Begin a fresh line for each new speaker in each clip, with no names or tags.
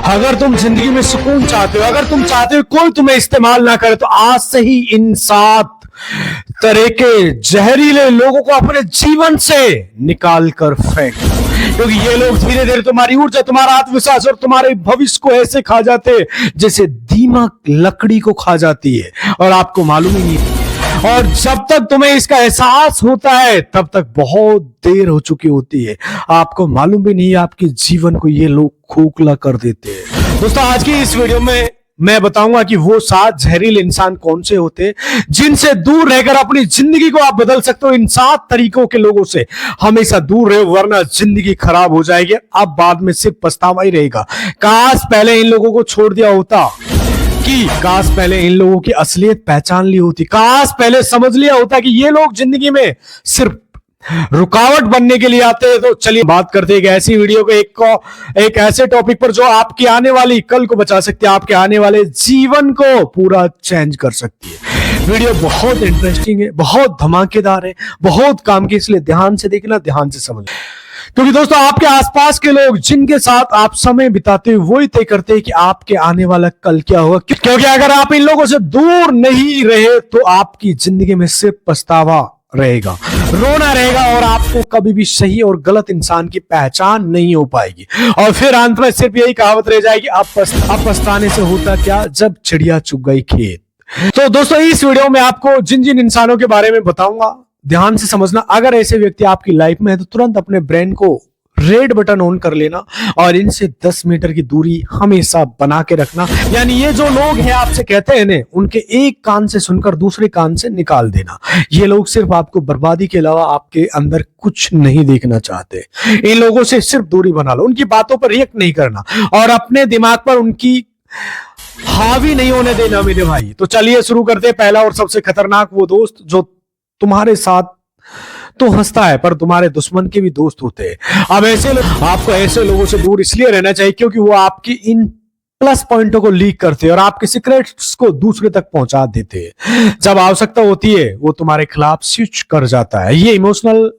अगर तुम जिंदगी में सुकून चाहते हो, अगर तुम चाहते हो कोई तुम्हें इस्तेमाल ना करे, तो आज से ही इन 7 तरह के जहरीले लोगों को अपने जीवन से निकाल कर फेंक, क्योंकि ये लोग धीरे धीरे तुम्हारी ऊर्जा, तुम्हारा आत्मविश्वास और तुम्हारे भविष्य को ऐसे खा जाते हैं जैसे दीमक लकड़ी को खा जाती है, और आपको मालूम ही नहीं। और जब तक तुम्हें इसका एहसास होता है तब तक बहुत देर हो चुकी होती है, आपको मालूम भी नहीं, आपके जीवन को ये लोग खोखला कर देते हैं। दोस्तों, आज की इस वीडियो में मैं बताऊंगा कि वो 7 जहरीले इंसान कौन से होते हैं जिनसे दूर रहकर अपनी जिंदगी को आप बदल सकते हो। इन 7 तरीकों के लोगों से हमेशा दूर रहो, वरना जिंदगी खराब हो जाएगी। अब बाद में सिर्फ पछतावा ही रहेगा। काश पहले इन लोगों को छोड़ दिया होता, काश पहले इन लोगों की असलियत पहचान ली होती, काश पहले समझ लिया होता कि ये लोग जिंदगी में सिर्फ रुकावट बनने के लिए आते हैं। तो चलिए बात करते हैं एक ऐसी वीडियो को, एक ऐसे टॉपिक पर जो आपकी आने वाली कल को बचा सकती है, आपके आने वाले जीवन को पूरा चेंज कर सकती है। वीडियो बहुत इंटरेस्टिंग है, बहुत धमाकेदार है, बहुत काम की, इसलिए ध्यान से देखना, ध्यान से समझना। क्योंकि दोस्तों, आपके आसपास के लोग जिनके साथ आप समय बिताते हो वही तय करते हैं कि आपके आने वाला कल क्या होगा। क्योंकि अगर आप इन लोगों से दूर नहीं रहे तो आपकी जिंदगी में सिर्फ पछतावा रहेगा, रोना रहेगा, और आपको कभी भी सही और गलत इंसान की पहचान नहीं हो पाएगी। और फिर अंत में सिर्फ यही कहावत रह जाएगी, अब पछताने से होता क्या, जब चिड़िया चुग गई खेत। तो दोस्तों, इस वीडियो में आपको जिन जिन इंसानों के बारे में बताऊंगा, ध्यान से समझना। अगर ऐसे व्यक्ति आपकी लाइफ में है तो तुरंत अपने ब्रेन को रेड बटन ऑन कर लेना और इनसे 10 मीटर की दूरी हमेशा बना के रखना। यानी ये जो लोग हैं आपसे कहते हैं ना, उनके एक कान से सुनकर दूसरे कान से निकाल देना। ये लोग सिर्फ आपको बर्बादी के अलावा आपके अंदर कुछ नहीं देखना चाहते। इन लोगों से सिर्फ दूरी बना लो, उनकी बातों पर रिएक्ट नहीं करना और अपने दिमाग पर उनकी हावी नहीं होने देना मेरे भाई। तो चलिए शुरू करते हैं। पहला और सबसे खतरनाक वो दोस्त जो तुम्हारे साथ तो हंसता है पर तुम्हारे दुश्मन के भी दोस्त होते हैं। अब आपको ऐसे लोगों से दूर इसलिए रहना चाहिए क्योंकि वो आपकी इन प्लस पॉइंटों को लीक करते हैं और आपके सीक्रेट्स को दूसरे तक पहुंचा देते हैं। जब आवश्यकता होती है वो तुम्हारे खिलाफ स्विच कर जाता है। ये इमोशनल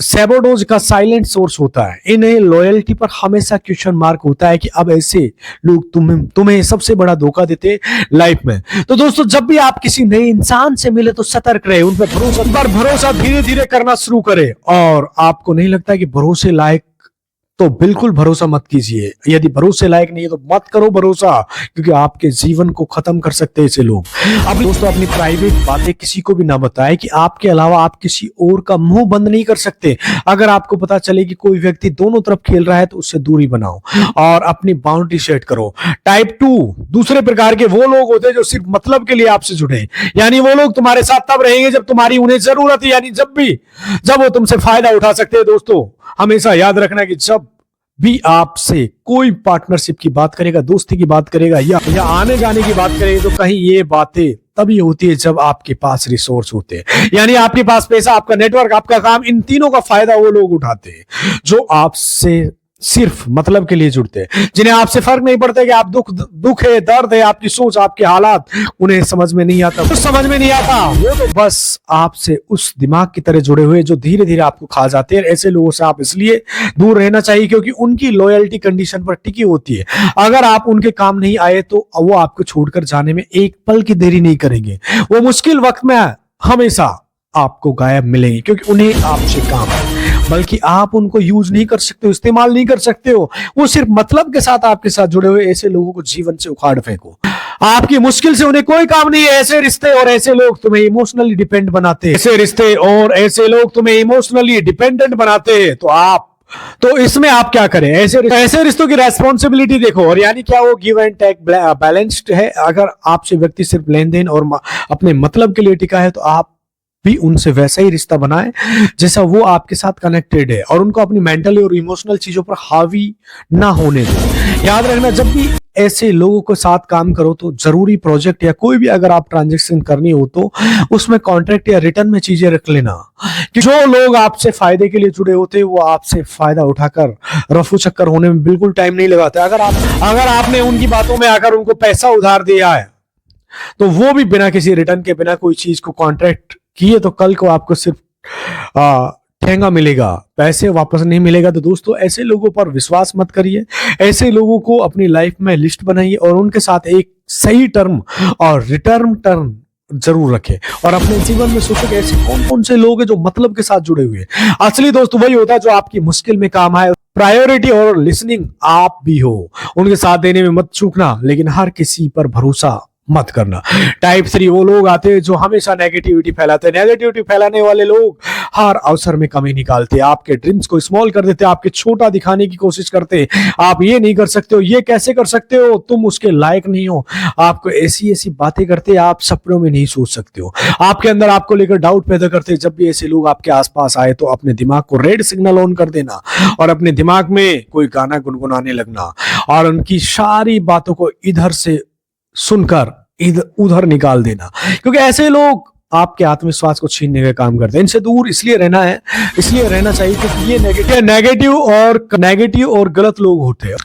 सैबोटेज का साइलेंट सोर्स होता है। इन्हें लॉयल्टी पर हमेशा क्वेश्चन मार्क होता है कि अब ऐसे लोग तुम्हें सबसे बड़ा धोखा देते लाइफ में। तो दोस्तों, जब भी आप किसी नए इंसान से मिले तो सतर्क रहे, उन पर भरोसा धीरे धीरे करना शुरू करें। और आपको नहीं लगता कि भरोसे लायक तो बिल्कुल भरोसा मत कीजिए। यदि भरोसे लायक नहीं है तो मत करो भरोसा, क्योंकि आपके जीवन को खत्म कर सकते हैं ऐसे लोग। अब दोस्तों, अपनी प्राइवेट बातें किसी को भी ना बताएं कि आपके अलावा आप किसी और का मुंह बंद नहीं कर सकते। अगर आपको पता चले कि कोई व्यक्ति दोनों तरफ खेल रहा है तो उससे दूरी बनाओ और अपनी बाउंड्री सेट करो। टाइप 2 दूसरे प्रकार के वो लोग होते हैं जो सिर्फ मतलब के लिए आपसे जुड़े। यानी वो लोग तुम्हारे साथ तब रहेंगे जब तुम्हारी उन्हें जरूरत है, यानी जब वो तुमसे फायदा उठा सकते हैं। दोस्तों, हमेशा याद रखना कि जब भी आपसे कोई पार्टनरशिप की बात करेगा, दोस्ती की बात करेगा या आने जाने की बात करेगा, तो कहीं ये बातें तभी होती है जब आपके पास रिसोर्स होते हैं। यानी आपके पास पैसा, आपका नेटवर्क, आपका काम, इन तीनों का फायदा वो लोग उठाते हैं जो आपसे सिर्फ मतलब के लिए जुड़ते हैं, जिन्हें आपसे फर्क नहीं पड़ता कि आप दुख है, दर्द है, आपकी सोच, आपके हालात उन्हें समझ में नहीं आता, कुछ समझ में नहीं आता। वो तो बस आपसे उस दिमाग की तरह जुड़े हुए जो धीरे धीरे आपको खा जाते हैं। ऐसे लोगों से आप इसलिए दूर रहना चाहिए क्योंकि उनकी लॉयल्टी कंडीशन पर टिकी होती है। अगर आप उनके काम नहीं आए तो वो आपको छोड़कर जाने में एक पल की देरी नहीं करेंगे। वो मुश्किल वक्त में हमेशा आपको गायब मिलेंगे क्योंकि उन्हें आपसे काम है, बल्कि आप उनको यूज नहीं कर सकते हो, इस्तेमाल नहीं कर सकते हो। वो सिर्फ मतलब के साथ आपके साथ जुड़े हुए ऐसे लोगों को जीवन से उखाड़ फेंको। आपकी मुश्किल से उन्हें कोई काम नहीं है। ऐसे रिश्ते और ऐसे लोग तुम्हें इमोशनली डिपेंड बनाते हैं। ऐसे रिश्ते और ऐसे लोग तुम्हें इमोशनली डिपेंडेंट बनाते हैं। तो इसमें आप क्या करें? ऐसे रिश्तों की रेस्पॉन्सिबिलिटी देखो, और यानी क्या, वो गिव एंड टेक बैलेंस्ड है। अगर आपसे व्यक्ति सिर्फ लेन देन और अपने मतलब के लिए टिका है तो आप भी उनसे वैसा ही रिश्ता बनाए जैसा वो आपके साथ कनेक्टेड है, और उनको अपनी मेंटली और इमोशनल चीजों पर हावी ना होने दें। याद रखना, जब भी ऐसे लोगों के साथ काम करो तो जरूरी प्रोजेक्ट या कोई भी अगर आप ट्रांजैक्शन करनी हो तो उसमें कॉन्ट्रैक्ट या रिटर्न में चीजें रख लेना। कि जो लोग आपसे फायदे के लिए जुड़े होते हैं वो आपसे फायदा उठाकर रफू चक्कर होने में बिल्कुल टाइम नहीं लगाते। अगर आपने उनकी बातों में आकर उनको पैसा उधार दिया है तो वो भी बिना किसी रिटर्न के, बिना कोई चीज को कॉन्ट्रैक्ट किए, तो कल को आपको सिर्फ महंगा मिलेगा, पैसे वापस नहीं मिलेगा। तो दोस्तों ऐसे लोगों पर विश्वास मत करिए, ऐसे लोगों को अपनी लाइफ में लिस्ट बनाइए और उनके साथ एक सही टर्म और रिटर्न टर्म जरूर रखें और अपने जीवन में सोचो कि ऐसे कौन कौन से लोग हैं जो मतलब के साथ जुड़े हुए हैं। असली दोस्त वही होता है जो आपकी मुश्किल में काम आए। प्रायोरिटी और लिसनिंग आप भी हो, उनके साथ देने में मत चूकना, लेकिन हर किसी पर भरोसा मत करना। टाइप 3 वो लोग आते हैं जो हमेशा नेगेटिविटी फैलाते हैं। नेगेटिविटी फैलाने वाले लोग हर अवसर में कमी निकालते हैं, आपके ड्रीम्स को स्मॉल कर देते हैं, आपके छोटा दिखाने की कोशिश करते हैं। आप ये नहीं कर सकते हो, ये कैसे कर सकते हो, तुम उसके लायक नहीं हो। आपको ऐसी ऐसी बातें करते हैं, आप सपनों में नहीं सोच सकते हो। आपके अंदर आपको लेकर डाउट पैदा करते हैं। जब भी ऐसे लोग आपके आसपास आए तो अपने दिमाग को रेड सिग्नल ऑन कर देना और अपने दिमाग में कोई गाना गुनगुनाने लगना और उनकी सारी बातों को इधर से सुनकर इधर उधर निकाल देना, क्योंकि ऐसे लोग आपके आत्मविश्वास को छीनने का काम करते हैं। इनसे दूर इसलिए रहना है, इसलिए रहना चाहिए क्योंकि ये नेगेटिव और गलत लोग होते हैं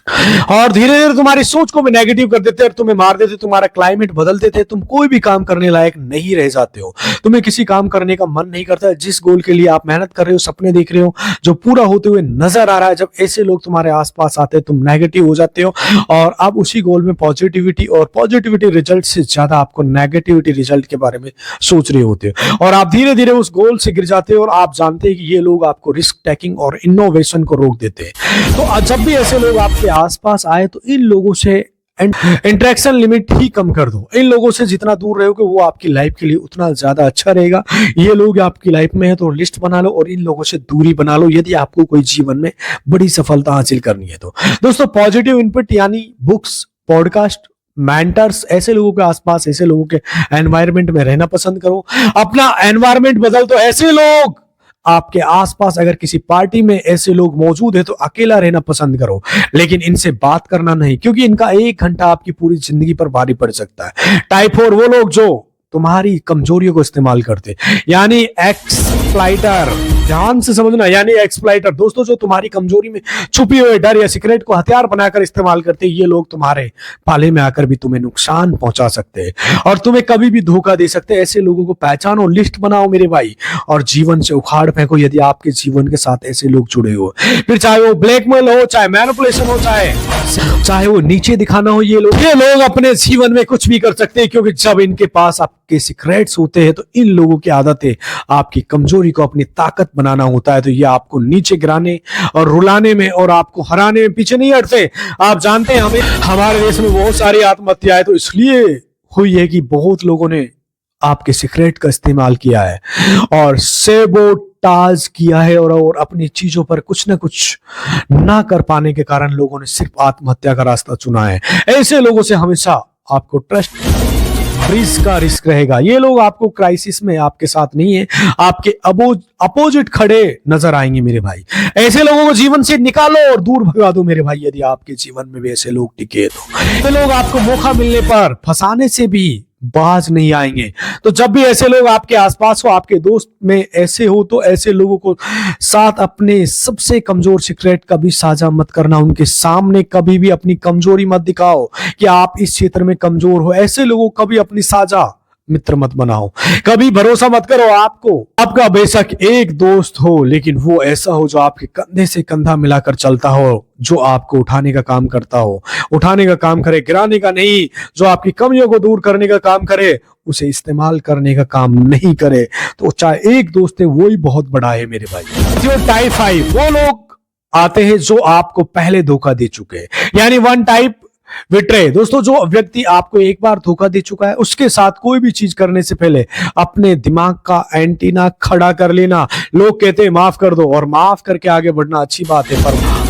और धीरे धीरे तुम्हारी सोच को भी नेगेटिव कर देते हैं, तुम्हें मार देते, तुम्हारा क्लाइमेट बदल देते, तुम कोई भी काम करने लायक नहीं रह जाते हो, तुम्हें किसी काम करने का मन नहीं करता। जिस गोल के लिए आप मेहनत कर रहे हो, सपने देख रहे हो जो पूरा होते हुए नजर आ रहा है, जब ऐसे लोग तुम्हारे आसपास आते हैं तुम नेगेटिव हो जाते हो और अब उसी गोल में पॉजिटिविटी रिजल्ट से ज्यादा आपको नेगेटिविटी रिजल्ट के बारे में सोच रहे होते हो और आप धीरे धीरे उस गोल से गिर जाते हो और आप जानते हैं कि ये लोग आपको रिस्क टेकिंग और इनोवेशन को रोक देते हैं। तो जब भी ऐसे लोग आपके आसपास आए तो इन लोगों से इंटरेक्शन लिमिट ही कम कर दो। इन लोगों से जितना दूर रहोगे वो आपकी लाइफ के लिए उतना ज्यादा अच्छा रहेगा। ये लोग आपकी लाइफ में है तो लिस्ट बना लो और इन लोगों से दूरी बना लो यदि आपको कोई जीवन में बड़ी सफलता हासिल करनी है। तो दोस्तों पॉजिटिव इनपुट यानी बुक्स, पॉडकास्ट, मेंटर्स, ऐसे लोगों के आसपास, ऐसे लोगों के एनवायरनमेंट में रहना पसंद करो। अपना एनवायरनमेंट बदल दो। ऐसे लोग आपके आसपास अगर किसी पार्टी में ऐसे लोग मौजूद है तो अकेला रहना पसंद करो, लेकिन इनसे बात करना नहीं, क्योंकि इनका 1 घंटा आपकी पूरी जिंदगी पर भारी पड़ सकता है। टाइप 4 वो लोग जो तुम्हारी कमजोरियों को इस्तेमाल करते, यानी एक्सप्लॉइटर, ध्यान से समझना, यानी एक्सप्लॉइटर। दोस्तों जो तुम्हारी कमजोरी में छुपी हुए डर या सीक्रेट को हथियार बनाकर इस्तेमाल करते, ये लोग तुम्हारे पाले में आकर भी तुम्हें नुकसान पहुंचा सकते हैं और तुम्हें कभी भी धोखा दे सकते हैं। ऐसे लोगों को पहचानो, लिस्ट बनाओ मेरे भाई और जीवन से उखाड़ फेंको यदि आपके जीवन के साथ ऐसे लोग जुड़े हो। फिर चाहे वो ब्लैकमेल हो, चाहे मैनिपुलेशन हो, चाहे वो नीचे दिखाना हो, ये लोग अपने जीवन में कुछ भी कर सकते हैं, क्योंकि जब इनके पास आपके सीक्रेट्स होते हैं तो इन लोगों की आदत है आपकी कमजोरी को अपनी ताकत बनाना होता है। तो ये आपको नीचे गिराने और रुलाने में और आपको हराने में पीछे नहीं हटते। आप जानते हैं हमारे देश में बहुत सारी आत्महत्याएं तो इसलिए हुई है कि बहुत लोगों ने आपके सीक्रेट का इस्तेमाल किया है और सेबोटाज किया है और अपनी चीजों पर कुछ ना कुछ ना कर पाने के कारण लोगों ने सिर्फ आत्महत्या का रास्ता चुना है। ऐसे लोगों से हमेशा आपको ट्रस्ट का रिस्क रहेगा। ये लोग आपको क्राइसिस में आपके साथ नहीं है, आपके अपोजिट खड़े नजर आएंगे मेरे भाई। ऐसे लोगों को जीवन से निकालो और दूर भगा दो मेरे भाई, यदि आपके जीवन में भी ऐसे लोग टिके तो लोग आपको मौका मिलने पर फंसाने से भी बाज नहीं आएंगे। तो जब भी ऐसे लोग आपके आसपास हो, आपके दोस्त में ऐसे हो, तो ऐसे लोगों को साथ अपने सबसे कमजोर सीक्रेट कभी साझा मत करना। उनके सामने कभी भी अपनी कमजोरी मत दिखाओ कि आप इस क्षेत्र में कमजोर हो। ऐसे लोगों को कभी अपनी साझा मित्र मत बनाओ, कभी भरोसा मत करो। आपका बेशक एक दोस्त हो, लेकिन वो ऐसा हो जो आपके कंधे से कंधा मिलाकर चलता हो, जो आपको उठाने का काम करता हो, उठाने का काम करे, गिराने का नहीं, जो आपकी कमियों को दूर करने का काम करे, उसे इस्तेमाल करने का काम नहीं करे। तो चाहे एक दोस्त है वो ही बहुत बड़ा है मेरे भाई। जो टाइप 5 वो लोग आते हैं जो आपको पहले धोखा दे चुके हैं, यानी 1 टाइप विट्रे। दोस्तों जो व्यक्ति आपको एक बार धोखा दे चुका है उसके साथ कोई भी चीज करने से पहले अपने दिमाग का एंटीना खड़ा कर लेना। लोग कहते हैं माफ कर दो, और माफ करके आगे बढ़ना अच्छी बात है,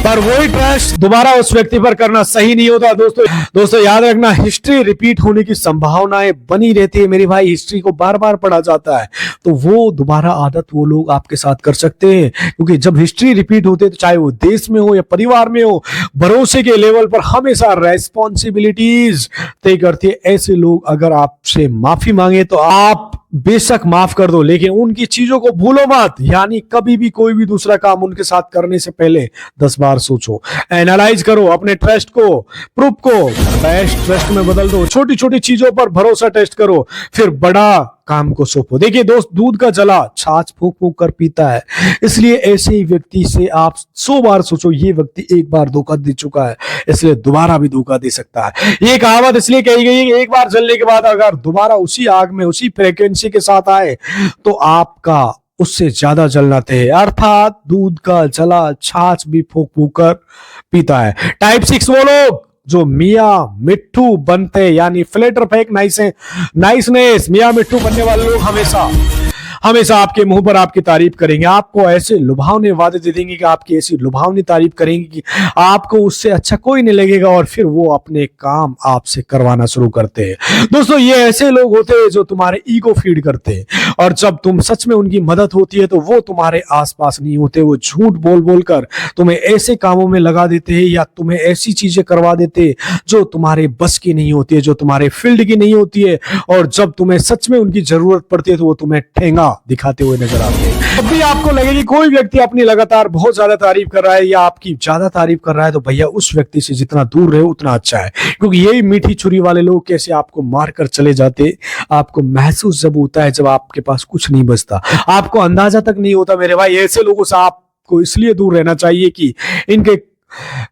पर वही ट्रस्ट दोबारा उस व्यक्ति पर करना सही नहीं होता। दोस्तों याद रखना, हिस्ट्री रिपीट होने की संभावनाएं बनी रहती है मेरे भाई। हिस्ट्री को बार बार पढ़ा जाता है तो वो दोबारा आदत वो लोग आपके साथ कर सकते हैं, क्योंकि जब हिस्ट्री रिपीट होते तो चाहे वो देश में हो या परिवार में हो, भरोसे के लेवल पर हमेशा रिस्पॉन्सिबिलिटीज तय करती है। ऐसे लोग अगर आपसे माफी मांगे तो आप बेशक माफ कर दो, लेकिन उनकी चीजों को भूलो मत। यानी कभी भी कोई भी दूसरा काम उनके साथ करने से पहले 10 बार सोचो, एनालाइज करो, अपने ट्रस्ट को, प्रूफ को बेस्ट ट्रस्ट में बदल दो। छोटी छोटी चीजों पर भरोसा टेस्ट करो, फिर बड़ा काम को सौंपो। देखिए दोस्त, दूध का जला छाछ फूंक फूंक कर पीता है, इसलिए ऐसे ही व्यक्ति से आप 100 बार सोचो, ये व्यक्ति एक बार धोखा दे चुका है, इसलिए दोबारा भी धोखा दे सकता है। ये कहावत इसलिए कही गई है कि एक बार जलने के बाद अगर दोबारा उसी आग में उसी फ्रीक्वेंसी के साथ आए तो आपका उससे ज्यादा जलना तय है। अर्थात दूध का जला छाछ भी फूंक फूंक कर पीता है। टाइप 6 वो लोग जो मियाँ मिट्ठू बनते, यानी फिल्टर फेक नाइसनेस, मियाँ मिट्ठू बनने वाले लोग हमेशा आपके मुंह पर आपकी तारीफ करेंगे, आपको ऐसे लुभावने वादे दे देंगे कि आपकी ऐसी लुभावनी तारीफ करेंगे कि आपको उससे अच्छा कोई नहीं लगेगा, और फिर वो अपने काम आपसे करवाना शुरू करते हैं। दोस्तों, ये ऐसे लोग होते हैं जो तुम्हारे ईगो फीड करते हैं, और जब तुम सच में उनकी मदद होती है तो वो तुम्हारे आसपास नहीं होते। वो झूठ बोल बोल कर तुम्हें ऐसे कामों में लगा देते हैं या तुम्हें ऐसी चीजें करवा देते हैं जो तुम्हारे बस की नहीं होती है, जो तुम्हारे फील्ड की नहीं होती है, और जब तुम्हें सच में उनकी जरूरत पड़ती है तो वो तुम्हें ठेंगा दिखाते हुए नजर आते हैं। जब भी आपको लगे कि कोई व्यक्ति अपनी लगातार बहुत ज्यादा तारीफ कर रहा है या आपकी ज्यादा तारीफ कर रहा है, तो भैया उस व्यक्ति से जितना दूर रहे उतना अच्छा है, क्योंकि यही मीठी छुरी वाले लोग कैसे आपको मार कर चले जाते, आपको महसूस जब होता है जब आपके पास कुछ नहीं बचता, आपको अंदाजा तक नहीं होता। मेरे भाई, ऐसे लोगों से आपको इसलिए दूर रहना चाहिए कि इनके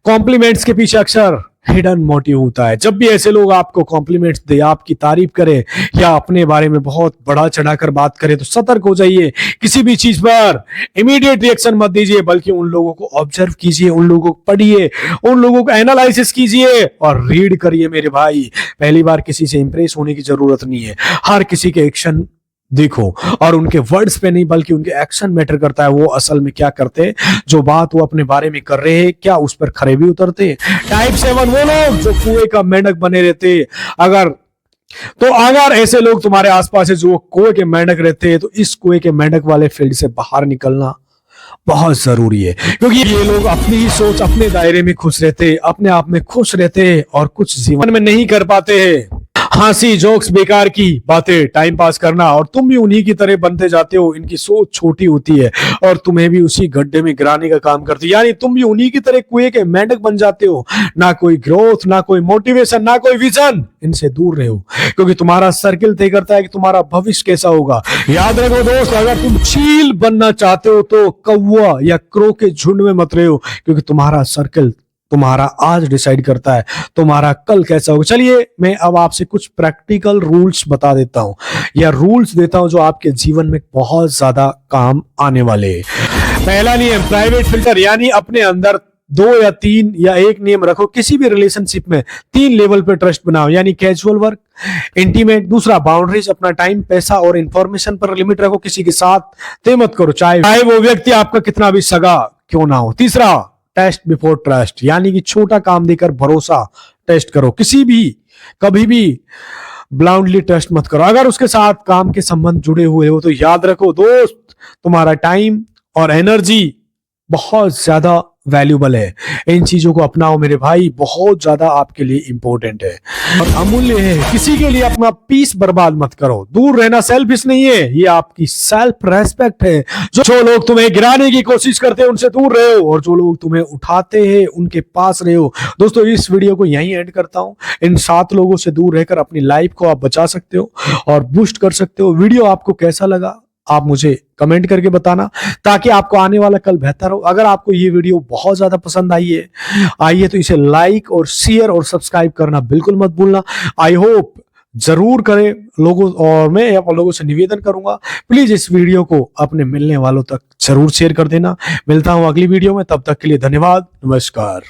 कॉम्प्लीमेंट्स के पीछे अक्सर हिडन मोटिव होता है। जब भी ऐसे लोग आपको कॉम्प्लीमेंट्स दे, आपकी तारीफ करे या अपने बारे में बहुत बड़ा चढ़ाकर बात करे, तो सतर्क हो जाइए। किसी भी चीज पर इमीडिएट रिएक्शन मत दीजिए, बल्कि उन लोगों को ऑब्जर्व कीजिए, उन लोगों को पढ़िए, उन लोगों को एनालिसिस कीजिए और रीड करिए। मेरे भाई, पहली बार किसी से इंप्रेस होने की जरूरत नहीं है। हर किसी के एक्शन देखो, और उनके वर्ड्स पे नहीं बल्कि उनके एक्शन मैटर करता है। वो असल में क्या करते हैं, जो बात वो अपने बारे में कर रहे हैं, क्या उस पर खरे भी उतरते हैं। टाइप 7 वो लोग जो कुएं का मेंढक बने रहते हैं। अगर ऐसे लोग तुम्हारे आसपास है जो कुएं के मेंढक रहते हैं, तो इस कुएं के मेंढक वाले फील्ड से बाहर निकलना बहुत जरूरी है, क्योंकि ये लोग अपनी ही सोच, अपने दायरे में खुश रहते, अपने आप में खुश रहते और कुछ जीवन में नहीं कर पाते हैं। हंसी जोक्स बेकार की बातें, टाइम पास करना, और तुम भी उन्हीं की तरह बनते जाते हो। इनकी सोच छोटी होती है और तुम्हें भी उसी गड्ढे में गिराने का काम करती है, यानी तुम भी उन्हीं की तरह कुएं के मेंढक बन जाते हो। ना कोई ग्रोथ, ना कोई मोटिवेशन, ना कोई विजन। इनसे दूर रहो, क्योंकि तुम्हारा सर्किल तय करता है कि तुम्हारा भविष्य कैसा होगा। याद रखो दोस्त, अगर तुम चील बनना चाहते हो तो कौवा या क्रो के झुंड में मत रहो, क्योंकि तुम्हारा सर्किल तुम्हारा आज डिसाइड करता है तुम्हारा कल कैसा होगा। चलिए, मैं अब आपसे कुछ प्रैक्टिकल रूल्स बता देता हूं या रूल्स देता हूं जो आपके जीवन में बहुत ज्यादा काम आने वाले हैं। पहला नियम, प्राइवेट फिल्टर, यानी अपने अंदर 2 या 3 या 1 नियम रखो। किसी भी रिलेशनशिप में 3 लेवल पे ट्रस्ट बनाओ, यानी कैजुअल वर्क, इंटीमेट, दूसरा बाउंड्रीज, अपना टाइम, पैसा और इंफॉर्मेशन पर लिमिट रखो। किसी के साथ तय मत करो, चाहे वो व्यक्ति आपका कितना भी सगा क्यों ना हो। तीसरा, टेस्ट बिफोर ट्रस्ट, यानी कि छोटा काम देकर भरोसा टेस्ट करो। कभी भी ब्लाइंडली ट्रस्ट मत करो। अगर उसके साथ काम के संबंध जुड़े हुए हो तो याद रखो दोस्त, तुम्हारा टाइम और एनर्जी बहुत ज्यादा वैल्यूबल है। इन चीजों को अपनाओ मेरे भाई, बहुत ज्यादा आपके लिए इंपॉर्टेंट है और अमूल्य है। किसी के लिए अपना पीस बर्बाद मत करो। दूर रहना सेल्फिश नहीं है, ये आपकी सेल्फ रेस्पेक्ट है। जो लोग तुम्हें गिराने की कोशिश करते हैं उनसे दूर रहो, और जो लोग तुम्हें उठाते हैं उनके पास रहो। दोस्तों, इस वीडियो को यहीं एंड करता हूं। इन 7 लोगों से दूर रहकर अपनी लाइफ को आप बचा सकते हो और बूस्ट कर सकते हो। वीडियो आपको कैसा लगा आप मुझे कमेंट करके बताना, ताकि आपको आने वाला कल बेहतर हो। अगर आपको ये वीडियो बहुत ज्यादा पसंद आई है तो इसे लाइक और शेयर और सब्सक्राइब करना बिल्कुल मत भूलना। आई होप जरूर करें लोगों, और मैं आप लोगों से निवेदन करूंगा, प्लीज इस वीडियो को अपने मिलने वालों तक जरूर शेयर कर देना। मिलता हूं अगली वीडियो में, तब तक के लिए धन्यवाद, नमस्कार।